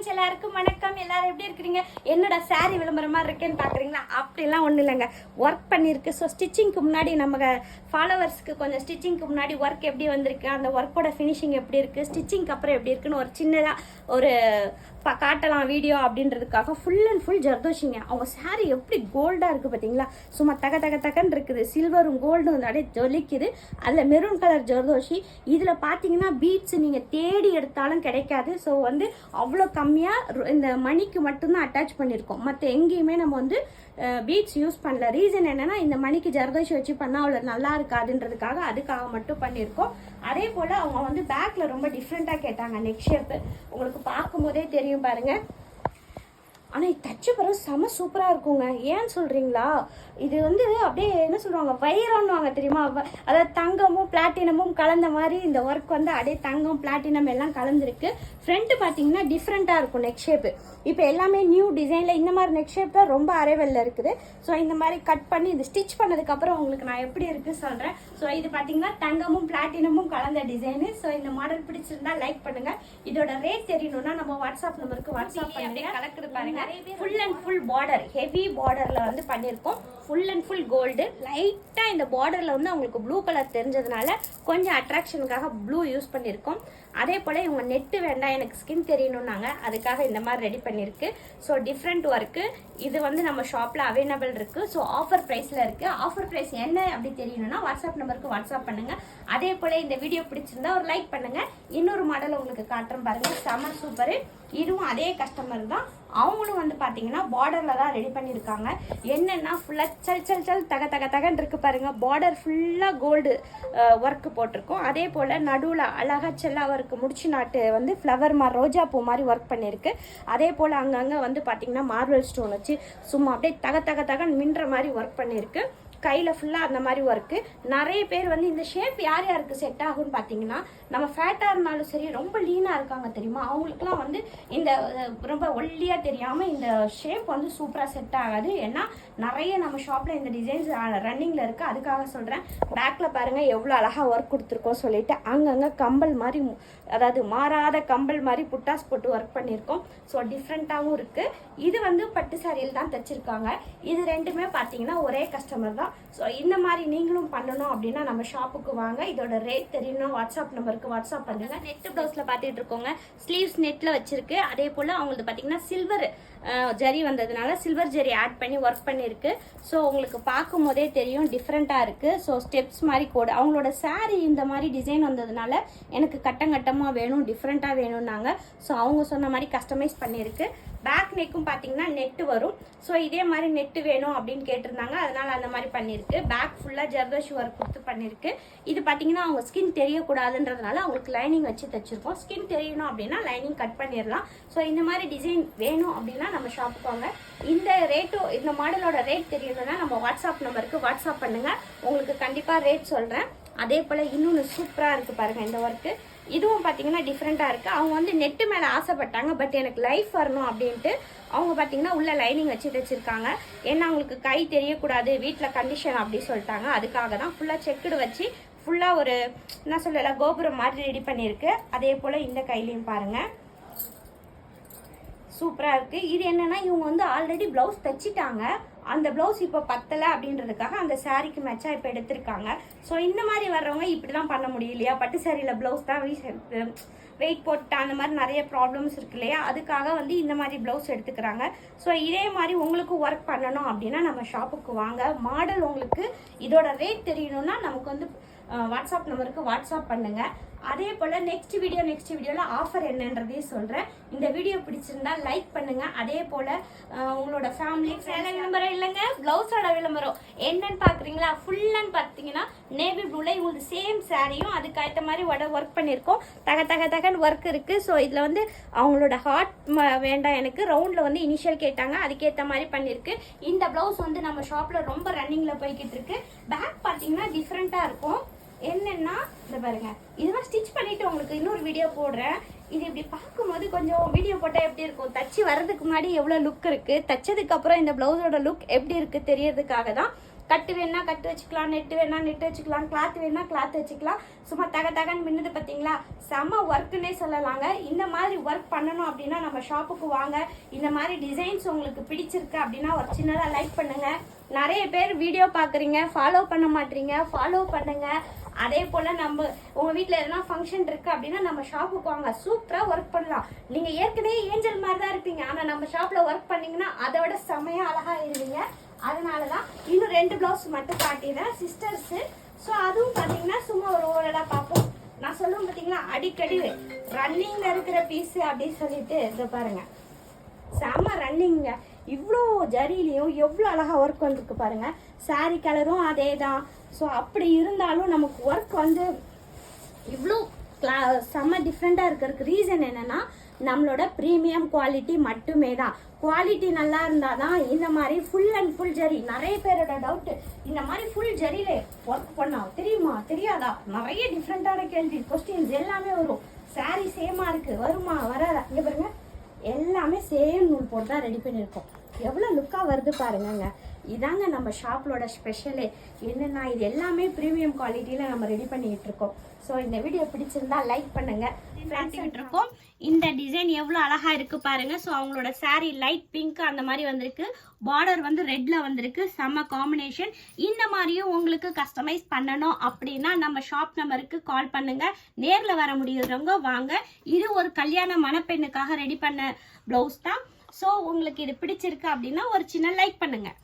Friends எல்லாருக்கும் வணக்கம். எல்லாரும் எப்படி இருக்கிறீங்க? என்னோட சாரி விளம்பரம் மாதிரி இருக்கேன்னு பார்க்குறீங்களா? அப்படிலாம் ஒன்றும் இல்லைங்க, ஒர்க் பண்ணியிருக்கு. ஸோ ஸ்டிச்சிங்க்கு முன்னாடி நம்ம ஃபாலோவர்ஸ்க்கு கொஞ்சம் ஸ்டிச்சிங்க்கு முன்னாடி ஒர்க் எப்படி வந்திருக்கு, அந்த ஒர்க்கோட ஃபினிஷிங் எப்படி இருக்குது, ஸ்டிச்சிங்க்கு அப்புறம் எப்படி இருக்குன்னு ஒரு சின்னதாக ஒரு காட்டலாம் வீடியோ அப்படின்றதுக்காக ஃபுல் அண்ட் ஃபுல் ஜர்தோஷிங்க. அவங்க சாரி எப்படி கோல்டாக இருக்குது பார்த்தீங்களா? சும்மா தக தக தகன்னு இருக்குது. சில்வரும் கோல்டும் வந்து அப்படியே ஜொலிக்குது. அதில் மெரூன் கலர் ஜர்தோஷி. இதில் பார்த்தீங்கன்னா பீட்ஸ் நீங்கள் தேடி எடுத்தாலும் கிடைக்காது. ஸோ வந்து அவ்வளோ கம்மியாக இந்த மணிக்கு மட்டும்தான் அட்டாச் பண்ணியிருக்கோம். மற்ற எங்கேயுமே நம்ம வந்து பீட்ஸ் யூஸ் பண்ணல. ரீசன் என்னன்னா, இந்த மணிக்கு ஜர்தோஷி வச்சு பண்ணால் அவ்வளோ நல்லா இருக்காதுன்றதுக்காக அதுக்காக மட்டும் பண்ணியிருக்கோம். அதே போல் அவங்க வந்து பேக்கில் ரொம்ப டிஃப்ரெண்ட்டாக கேட்டாங்க. நெக் ஷேப்பு உங்களுக்கு பார்க்கும்போதே தெரியும் பாருங்க. ஆனால் இது தச்சு பிறகு செம சூப்பராக இருக்குங்க. ஏன்னு சொல்கிறீங்களா? இது வந்து அப்படியே என்ன சொல்லுவாங்க, வைரம்னுவாங்க தெரியுமா? அதாவது தங்கமும் பிளாட்டினமும் கலந்த மாதிரி இந்த ஒர்க் வந்து அப்படியே தங்கம் பிளாட்டினம் எல்லாம் கலந்துருக்கு. ஃப்ரண்ட்டு பார்த்தீங்கன்னா டிஃப்ரெண்ட்டாக இருக்கும் நெக் ஷேப்பு. இப்போ எல்லாமே நியூ டிசைனில் இந்த மாதிரி நெக் ஷேப் தான் ரொம்ப அரைவலில் இருக்குது. ஸோ இந்த மாதிரி கட் பண்ணி இது ஸ்டிச் பண்ணதுக்கப்புறம் உங்களுக்கு நான் எப்படி இருக்குது சொல்கிறேன். ஸோ இது பார்த்தீங்கன்னா தங்கமும் பிளாட்டினமும் கலந்த டிசைனு. ஸோ இந்த மாடல் பிடிச்சிருந்தா லைக் பண்ணுங்கள். இதோட ரேட் தெரியணும்னா நம்ம வாட்ஸ்அப் நம்பருக்கு வாட்ஸ்அப் பண்ணி கலக்குது பாருங்க. Full and full border, heavy பார்டரில் வந்து பண்ணியிருக்கோம். Full and full gold. லைட்டாக இந்த பார்டரில் வந்து அவங்களுக்கு ப்ளூ கலர் தெரிஞ்சதுனால கொஞ்சம் அட்ராக்ஷனுக்காக ப்ளூ யூஸ் பண்ணியிருக்கோம். அதே போல் இவங்க நெட்டு வேண்டாம், எனக்கு ஸ்கின் தெரியணும்னாங்க, அதுக்காக இந்த மாதிரி ரெடி பண்ணியிருக்கு. So different work. இது வந்து நம்ம ஷாப்பில் அவைலபிள் இருக்குது. ஸோ ஆஃபர் ப்ரைஸில் இருக்குது. ஆஃபர் ப்ரைஸ் என்ன அப்படி தெரியணும்னா வாட்ஸ்அப் நம்பருக்கு வாட்ஸ்அப் பண்ணுங்கள். அதே போல் இந்த வீடியோ பிடிச்சிருந்தா ஒரு லைக் பண்ணுங்கள். இன்னொரு மாடல் உங்களுக்கு காட்டுறேன் பாருங்கள், செம சூப்பரு. இதுவும் அதே கஸ்டமர் தான். அவங்களும் வந்து பார்த்தீங்கன்னா பார்டரில் தான் ரெடி பண்ணியிருக்காங்க. என்னென்னா ஃபுல்லாக சல் சல் சல் தக தக தகன்னு இருக்கு பாருங்க. பார்டர் ஃபுல்லாக கோல்டு ஒர்க்கு போட்டிருக்கோம். அதே போல் நடுவில் அழகா செல்லா ஒர்க்கு முடிச்சு நாட்டு வந்து ஃப்ளவர் மாதிரி ரோஜா பூ மாதிரி ஒர்க் பண்ணியிருக்கு. அதே போல் அங்கங்கே வந்து பார்த்தீங்கன்னா மார்பிள் ஸ்டோன் வச்சு சும்மா அப்படியே தக தக தகன்னு மின்ற மாதிரி ஒர்க் பண்ணியிருக்கு. கையில் ஃபுல்லாக அந்த மாதிரி ஒர்க்கு. நிறைய பேர் வந்து இந்த ஷேப் யார் யாருக்கு செட் ஆகும்னு பார்த்தீங்கன்னா, நம்ம ஃபேட்டாக இருந்தாலும் சரி, ரொம்ப லீனாக இருக்காங்க தெரியுமா, அவங்களுக்குலாம் வந்து இந்த ரொம்ப ஒல்லியாக தெரியாமல் இந்த ஷேப் வந்து சூப்பராக செட் ஆகாது. ஏன்னா நிறைய நம்ம ஷாப்பில் இந்த டிசைன்ஸ் ரன்னிங்கில் இருக்குது. அதுக்காக சொல்கிறேன். பேக்கில் பாருங்கள் எவ்வளோ அழகாக ஒர்க் கொடுத்துருக்கோம் சொல்லிட்டு அங்கங்கே கம்பல் மாதிரி, அதாவது மாறாத கம்பல் மாதிரி புட்டாஸ் போட்டு ஒர்க் பண்ணியிருக்கோம். ஸோ டிஃப்ரெண்ட்டாகவும் இருக்குது. இது வந்து பட்டு சாரியில் தான் தைச்சிருக்காங்க. இது ரெண்டுமே பார்த்தீங்கன்னா ஒரே கஸ்டமர் தான். ஸோ இந்த மாதிரி நீங்களும் பண்ணணும் அப்படின்னா நம்ம ஷாப்புக்கு வாங்க. இதோட ரேட் தெரியணும் வாட்ஸ்அப் நம்பருக்கு வாட்ஸ்அப் பண்ணுங்க. நெட் ப்ளவுஸில் பார்த்துட்டு இருக்கோங்க. ஸ்லீவ்ஸ் நெட்டில் வச்சிருக்கு. அதே போல் அவங்களுக்கு பார்த்தீங்கன்னா சில்வர் ஜரி வந்ததுனால சில்வர் ஜரி ஆட் பண்ணி ஒர்க் பண்ணியிருக்கு. ஸோ உங்களுக்கு பார்க்கும் போதே தெரியும் டிஃப்ரெண்ட்டாக இருக்குது. ஸோ ஸ்டெப்ஸ் மாதிரி கோடு. அவங்களோட சாரீ இந்த மாதிரி டிசைன் வந்ததுனால எனக்கு கட்டங்கட்டமாக வேணும், டிஃப்ரெண்ட்டாக வேணும்னாங்க. ஸோ அவங்க சொன்ன மாதிரி கஸ்டமைஸ் பண்ணியிருக்கு. பேக் நெக்கும் பார்த்தீங்கன்னா நெட்டு வரும். ஸோ இதே மாதிரி நெட்டு வேணும் அப்படின்னு கேட்டிருந்தாங்க, அதனால் அந்த மாதிரி பண்ணியிருக்கு. பேக் ஃபுல்லாக ஜர்தோஷி ஒர்க் கொடுத்து பண்ணியிருக்கு. இது பார்த்தீங்கன்னா அவங்க ஸ்கின் தெரியக்கூடாதுன்றதுனால அவங்களுக்கு லைனிங் வச்சு தைச்சிருக்கோம். ஸ்கின் தெரியணும் அப்படின்னா லைனிங் கட் பண்ணிடலாம். ஸோ இந்த மாதிரி டிசைன் வேணும் அப்படின்னா நம்ம ஷாப்புக்கு வாங்க. இந்த ரேட்டும் இந்த மாடலோட ரேட் தெரியணும்னா நம்ம வாட்ஸ்அப் நம்பருக்கு வாட்ஸ்அப் பண்ணுங்கள். உங்களுக்கு கண்டிப்பாக ரேட் சொல்கிறேன். அதே போல் இன்னொன்று சூப்பராக இருக்குது பாருங்கள் இந்த ஒர்க்கு. இதுவும் பார்த்தீங்கன்னா டிஃப்ரெண்ட்டாக இருக்குது. அவங்க வந்து நெட்டு மேலே ஆசைப்பட்டாங்க, பட் எனக்கு லைஃப் வரணும் அப்படின்ட்டு அவங்க பார்த்தீங்கன்னா உள்ள லைனிங் வச்சு தைச்சிருக்காங்க. ஏன்னா அவங்களுக்கு கை தெரியக்கூடாது, வீட்டில் கண்டிஷன் அப்படி சொல்லிட்டாங்க. அதுக்காக தான் ஃபுல்லாக செக்குடு வச்சு ஃபுல்லாக ஒரு என்ன சொல்லலை கோபுரம் மாதிரி ரெடி பண்ணியிருக்கு. அதே போல் இந்த கையிலையும் பாருங்கள் சூப்பராக இருக்குது. இது என்னென்னா இவங்க வந்து ஆல்ரெடி ப்ளவுஸ் தைச்சிட்டாங்க. அந்த ப்ளவுஸ் இப்போ பத்தலை அப்படின்றதுக்காக அந்த சாரீக்கு மேட்சாக இப்போ எடுத்திருக்காங்க. ஸோ இந்த மாதிரி வர்றவங்க இப்படி தான் பண்ண முடியும் இல்லையா? பட்டு சாரியில் ப்ளவுஸ் தான் வெயிட் போட்டு அந்த மாதிரி நிறைய ப்ராப்ளம்ஸ் இருக்கு இல்லையா? அதுக்காக வந்து இந்த மாதிரி ப்ளவுஸ் எடுத்துக்கிறாங்க. ஸோ இதே மாதிரி உங்களுக்கு ஒர்க் பண்ணணும் அப்படின்னா நம்ம ஷாப்புக்கு வாங்க. மாடல் உங்களுக்கு இதோட ரேட் தெரியணும்னா நமக்கு வந்து வாட்ஸ்அப் நம்பருக்கு வாட்ஸ்அப் பண்ணுங்கள். அதே போல் நெக்ஸ்ட் வீடியோவில் ஆஃபர் என்னன்றதையும் சொல்கிறேன். இந்த வீடியோ பிடிச்சிருந்தா லைக் பண்ணுங்கள். அதே போல் உங்களோட ஃபேமிலி சேலை விளம்பரம் இல்லைங்க, ப்ளவுஸோட விளம்பரம் என்னன்னு பார்க்குறீங்களா? ஃபுல் அண்ட் பார்த்தீங்கன்னா நேவி ப்ளூவில் இவங்களுக்கு சேம் சாரியும் அதுக்கேற்ற மாதிரி ஒர்க் பண்ணியிருக்கோம். தக தக தகன்னு ஒர்க் இருக்குது. ஸோ இதில் வந்து அவங்களோட ஹார்ட் வேண்டாம், எனக்கு ரவுண்டில் வந்து இனிஷியல் கேட்டாங்க, அதுக்கேற்ற மாதிரி பண்ணியிருக்கு. இந்த ப்ளவுஸ் வந்து நம்ம ஷாப்பில் ரொம்ப ரன்னிங்கில் போய்கிட்டு இருக்கு. பேக் பார்த்தீங்கன்னா டிஃப்ரெண்ட்டாக இருக்கும். என்னன்னா இந்த பாருங்க, இதெல்லாம் ஸ்டிச் பண்ணிட்டு உங்களுக்கு இன்னொரு வீடியோ போடுறேன். இது இப்படி பார்க்கும்போது கொஞ்சம் வீடியோ போட்டால் எப்படி இருக்கும், தச்சு வர்றதுக்கு முன்னாடி எவ்வளோ லுக் இருக்குது, தச்சதுக்கு அப்புறம் இந்த ப்ளவுஸோட லுக் எப்படி இருக்குது தெரியறதுக்காக தான் கட்டு வேணா கட்டு வச்சுக்கலாம், நெட்டு வேணா நெட்டு வச்சுக்கலாம், கிளாத் வேணா கிளாத் வச்சுக்கலாம். சும்மா தகன்னு மின்னுது பார்த்தீங்களா, செம்ம ஒர்க்குன்னே சொல்லலாங்க. இந்த மாதிரி ஒர்க் பண்ணணும் அப்படின்னா நம்ம ஷாப்புக்கு வாங்க. இந்த மாதிரி டிசைன்ஸ் உங்களுக்கு பிடிச்சிருக்கு அப்படின்னா ஒரு சின்னதாக லைக் பண்ணுங்க. நிறைய பேர் வீடியோ பார்க்குறீங்க, ஃபாலோ பண்ண மாட்டீங்க, ஃபாலோ பண்ணுங்க. அதே போல் நம்ம உங்கள் வீட்டில் எதனா ஃபங்க்ஷன் இருக்குது அப்படின்னா நம்ம ஷாப்புக்கு வாங்க, சூப்பராக ஒர்க் பண்ணலாம். நீங்கள் ஏற்கனவே ஏஞ்சல் மாதிரி தான் இருப்பீங்க, ஆனால் நம்ம ஷாப்பில் ஒர்க் பண்ணிங்கன்னா அதை விட செமையாக அழகாக இருவீங்க. அதனால தான் இன்னும் 2 ப்ளவுஸ் மட்டும் காட்டிடுறேன் சிஸ்டர்ஸு. ஸோ அதுவும் பார்த்தீங்கன்னா சும்மா ஒரு ஓரலாக பார்ப்போம். நான் சொல்லுவேன் பார்த்தீங்களா, அடிக்கடி ரன்னிங்கில் இருக்கிற பீஸு அப்படின்னு சொல்லிட்டு இதை பாருங்கள், செம்ம ரன்னிங்க. இவ்வளோ ஜரிலையும் எவ்வளோ அழகாக ஒர்க் வந்துருக்கு பாருங்கள். சாரீ கலரும் அதே தான். ஸோ அப்படி இருந்தாலும் நமக்கு ஒர்க் வந்து இவ்வளோ செம்ம டிஃப்ரெண்ட்டாக இருக்கிறதுக்கு ரீசன் என்னென்னா நம்மளோட ப்ரீமியம் குவாலிட்டி மட்டுமே தான். குவாலிட்டி நல்லா இருந்தால் தான் இந்த மாதிரி ஃபுல் அண்ட் ஃபுல் ஜரி. நிறைய பேரோட டவுட்டு, இந்த மாதிரி ஃபுல் ஜரியில ஒர்க் பண்ணா தெரியுமா தெரியாதா, நிறைய டிஃப்ரெண்ட்டான கேள்வி கொஸ்டின்ஸ் எல்லாமே வரும். சாரீ சேமாக இருக்குது, வருமா வராதா, இங்கே பாருங்க எல்லாமே சேம் நூல் போட்டு தான் ரெடி பண்ணியிருக்கோம். எவ்வளோ லுக்காக வருது பாருங்கங்க. இதாங்க நம்ம ஷாப்போட ஸ்பெஷலே என்னென்னா இது எல்லாமே ப்ரீமியம் குவாலிட்டியில் நம்ம ரெடி பண்ணிக்கிட்டு இருக்கோம். ஸோ இந்த வீடியோ பிடிச்சிருந்தா லைக் பண்ணுங்க. இருக்கோம் இந்த டிசைன் எவ்வளோ அழகாக இருக்குது பாருங்கள். ஸோ அவங்களோட சாரீ லைட் பிங்க் அந்த மாதிரி வந்திருக்கு, பார்டர் வந்து ரெட்டில் வந்திருக்கு, செம்ம காம்பினேஷன். இந்த மாதிரியும் உங்களுக்கு கஸ்டமைஸ் பண்ணணும் அப்படின்னா நம்ம ஷாப் நம்பருக்கு கால் பண்ணுங்கள். நேரில் வர முடியுறவங்க வாங்க. இது ஒரு கல்யாண மணப்பெண்ணுக்காக ரெடி பண்ண ப்ளவுஸ் தான். ஸோ உங்களுக்கு இது பிடிச்சிருக்கு அப்படின்னா ஒரு சின்ன லைக் பண்ணுங்கள்.